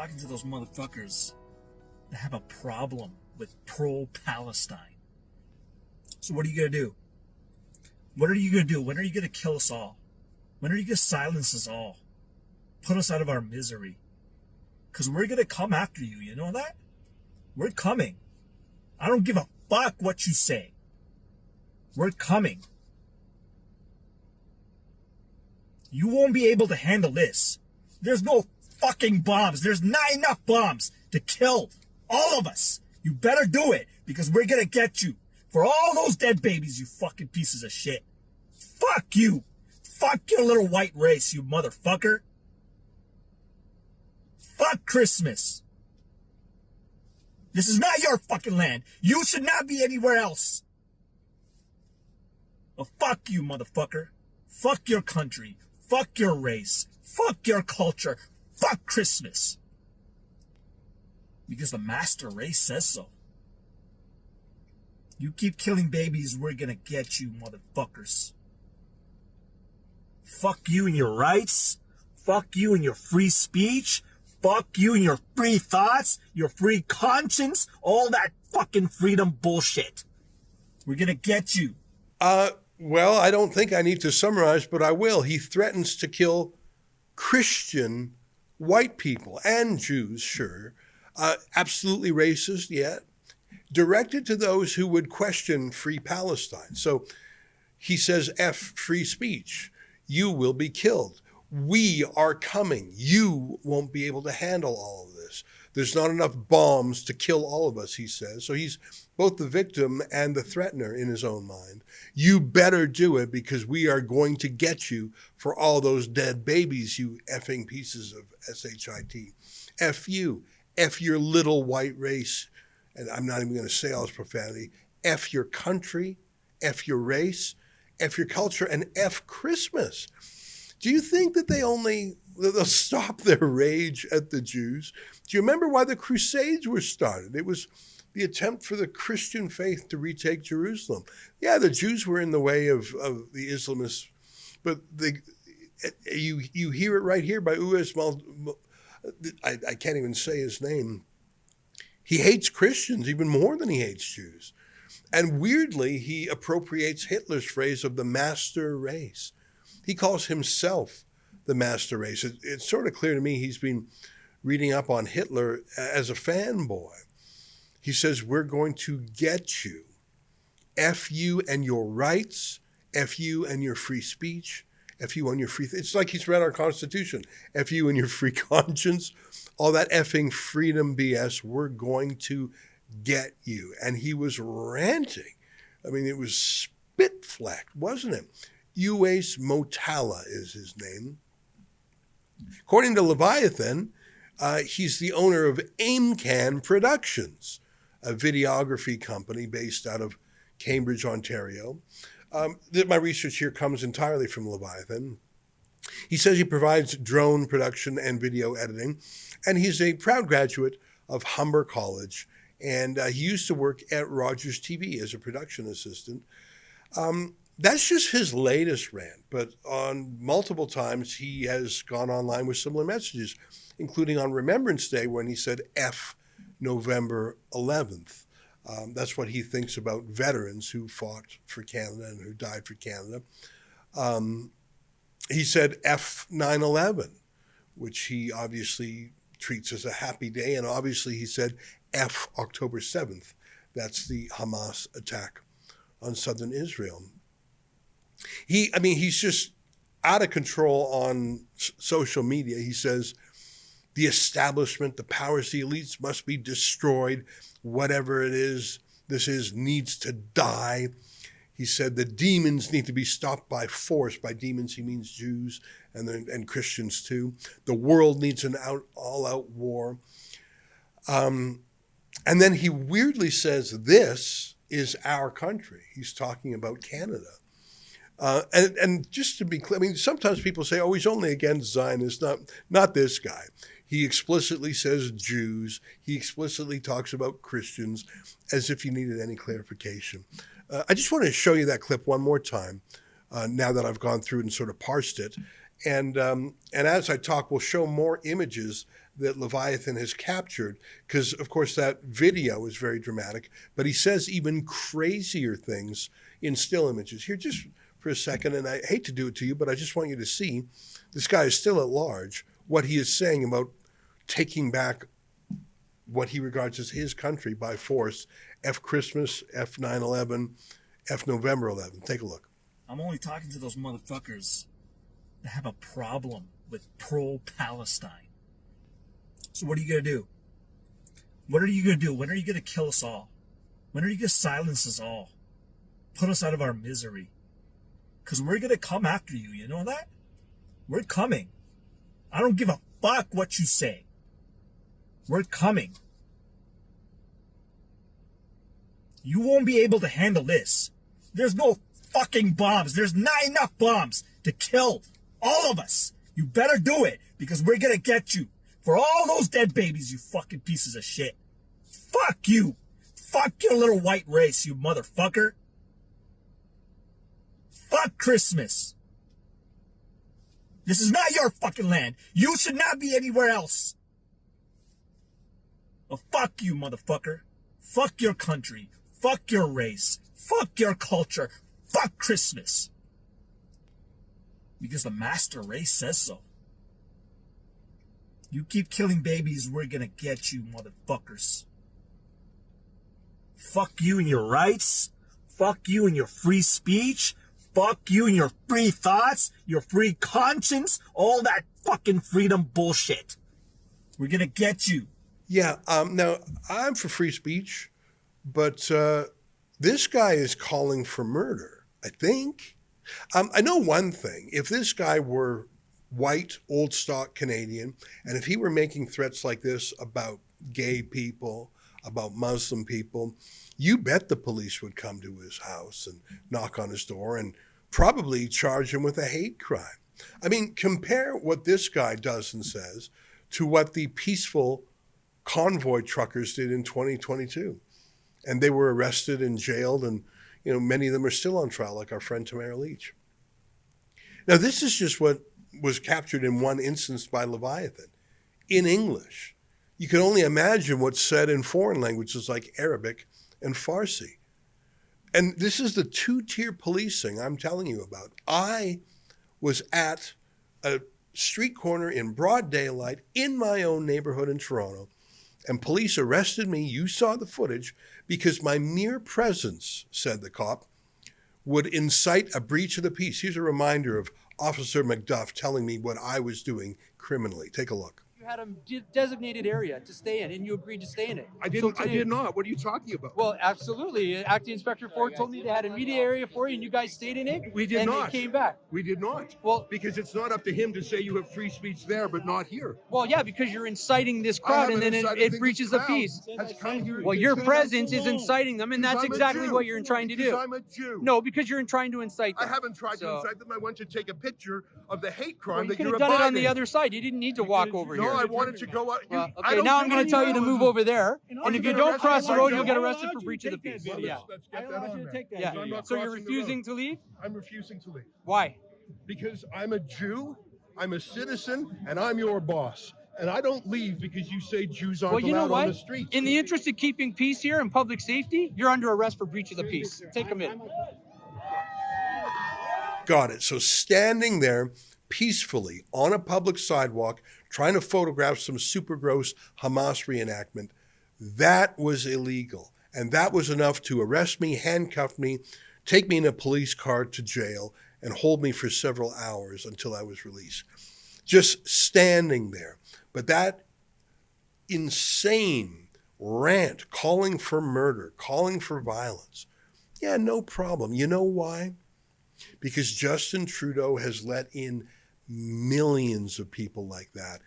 talking to those motherfuckers that have a problem with pro-Palestine. So what are you going to do? What are you going to do? When are you going to kill us all? When are you going to silence us all? Put us out of our misery? Because we're going to come after you, you know that? We're coming. I don't give a fuck what you say. We're coming. You won't be able to handle this. There's no fucking bombs. There's not enough bombs to kill all of us. You better do it, because we're gonna get you. For all those dead babies, you fucking pieces of shit. Fuck you. Fuck your little white race, you motherfucker. Fuck Christmas. This is not your fucking land. You should not be anywhere else. Well, fuck you, motherfucker. Fuck your country. Fuck your race. Fuck your culture. Fuck Christmas. Because the master race says so. You keep killing babies, we're gonna get you, motherfuckers. Fuck you and your rights. Fuck you and your free speech. Fuck you and your free thoughts, your free conscience, all that fucking freedom bullshit. We're gonna get you. Well, I don't think I need to summarize, but I will. He threatens to kill Christian white people and Jews, sure. Absolutely racist, yet. Directed to those who would question free Palestine. So he says, F free speech. You will be killed. We are coming. You won't be able to handle all of this. There's not enough bombs to kill all of us, he says. So he's both the victim and the threatener in his own mind. You better do it, because we are going to get you for all those dead babies, you effing pieces of shit. F you. F your little white race. And I'm not even going to say all this profanity. F your country. F your race. F your culture. And F Christmas. Do you think that they'll stop their rage at the Jews? Do you remember why the Crusades were started? It was the attempt for the Christian faith to retake Jerusalem. Yeah, the Jews were in the way of the Islamists, but you hear it right here by Uwais Motala. I can't even say his name. He hates Christians even more than he hates Jews. And weirdly, he appropriates Hitler's phrase of the master race. He calls himself the master race. It's sort of clear to me he's been reading up on Hitler as a fanboy. He says, we're going to get you. F you and your rights. F you and your free speech. F you and your free... It's like he's read our Constitution. F you and your free conscience. All that effing freedom BS. We're going to get you. And he was ranting. I mean, it was spit-flecked, wasn't it? Uwais Motala is his name. According to Leviathan, he's the owner of AimCan Productions, a videography company based out of Cambridge, Ontario. My research here comes entirely from Leviathan. He says he provides drone production and video editing, and he's a proud graduate of Humber College, and he used to work at Rogers TV as a production assistant. That's just his latest rant, but on multiple times he has gone online with similar messages, including on Remembrance Day when he said F November 11th. That's what he thinks about veterans who fought for Canada and who died for Canada. He said F 9/11, which he obviously treats as a happy day, and obviously he said F October 7th. That's the Hamas attack on southern Israel. He's just out of control on social media. He says the establishment, the powers, the elites must be destroyed. Whatever it is, this is, needs to die. He said the demons need to be stopped by force. By demons, he means Jews and Christians too. The world needs an all-out war. And then he weirdly says, this is our country. He's talking about Canada. And just to be clear, I mean, sometimes people say, oh, he's only against Zionists. Not this guy. He explicitly says Jews. He explicitly talks about Christians, as if you needed any clarification. I just want to show you that clip one more time, now that I've gone through and sort of parsed it. And as I talk, we'll show more images that Leviathan has captured, because, of course, that video is very dramatic. But he says even crazier things in still images. Here, just for a second, and I hate to do it to you, but I just want you to see this guy is still at large, what he is saying about taking back what he regards as his country by force. F Christmas, F 9/11, F November 11. Take a look. I'm only talking to those motherfuckers that have a problem with pro-Palestine. So what are you going to do? What are you going to do? When are you going to kill us all? When are you going to silence us all? Put us out of our misery? Because we're going to come after you, you know that? We're coming. I don't give a fuck what you say. We're coming. You won't be able to handle this. There's no fucking bombs. There's not enough bombs to kill all of us. You better do it, because we're gonna get you. For all those dead babies, you fucking pieces of shit. Fuck you. Fuck your little white race, you motherfucker. Fuck Christmas. This is not your fucking land. You should not be anywhere else. Well, fuck you, motherfucker. Fuck your country. Fuck your race. Fuck your culture. Fuck Christmas. Because the master race says so. You keep killing babies, we're gonna get you, motherfuckers. Fuck you and your rights. Fuck you and your free speech. Fuck you and your free thoughts, your free conscience, all that fucking freedom bullshit. We're gonna get you. Yeah, now, I'm for free speech, but this guy is calling for murder, I think. I know one thing. If this guy were white, old stock Canadian, and if he were making threats like this about gay people, about Muslim people, you bet the police would come to his house and knock on his door and probably charge him with a hate crime. I mean, compare what this guy does and says to what the peaceful convoy truckers did in 2022. And they were arrested and jailed, and many of them are still on trial, like our friend Tamara Leach. Now, this is just what was captured in one instance by Leviathan in English. You can only imagine what's said in foreign languages like Arabic and Farsi. And this is the two-tier policing I'm telling you about. I was at a street corner in broad daylight in my own neighborhood in Toronto, and police arrested me. You saw the footage, because my mere presence, said the cop, would incite a breach of the peace. Here's a reminder of Officer McDuff telling me what I was doing criminally. Take a look. You had a designated area to stay in, and you agreed to stay in it. I did not. What are you talking about? Well, absolutely. Acting Inspector Ford told me they had a media area for you, and you guys stayed in it. We did not. And they came back. We did not. Well, because it's not up to him to say you have free speech there, but not here. Well, yeah, because you're inciting this crowd, and then it breaches the peace. Well, your presence is inciting them, and that's exactly what you're trying to do. Because I'm a Jew. No, because you're trying to incite them. I haven't tried to incite them. I want to take a picture of the hate crime you that could you're have done it on the abiding. other side. You didn't need to walk over here. No, I wanted to go out. Well, okay, now I'm going to tell you to move over there, and if you don't cross the road, you'll get arrested for breach of the peace. Well, Yeah. let's get that on there. Yeah. So you're refusing to leave? I'm refusing to leave. Why? Because I'm a Jew, I'm a citizen, and I'm your boss. And I don't leave because you say Jews aren't allowed on the streets. In the interest of keeping peace here and public safety, you're under arrest for breach of the peace. Take a minute. Got it. So standing there peacefully on a public sidewalk, trying to photograph some super gross Hamas reenactment, that was illegal. And that was enough to arrest me, handcuff me, take me in a police car to jail, and hold me for several hours until I was released. Just standing there. But that insane rant, calling for murder, calling for violence, yeah, no problem. You know why? Because Justin Trudeau has let in millions of people like that.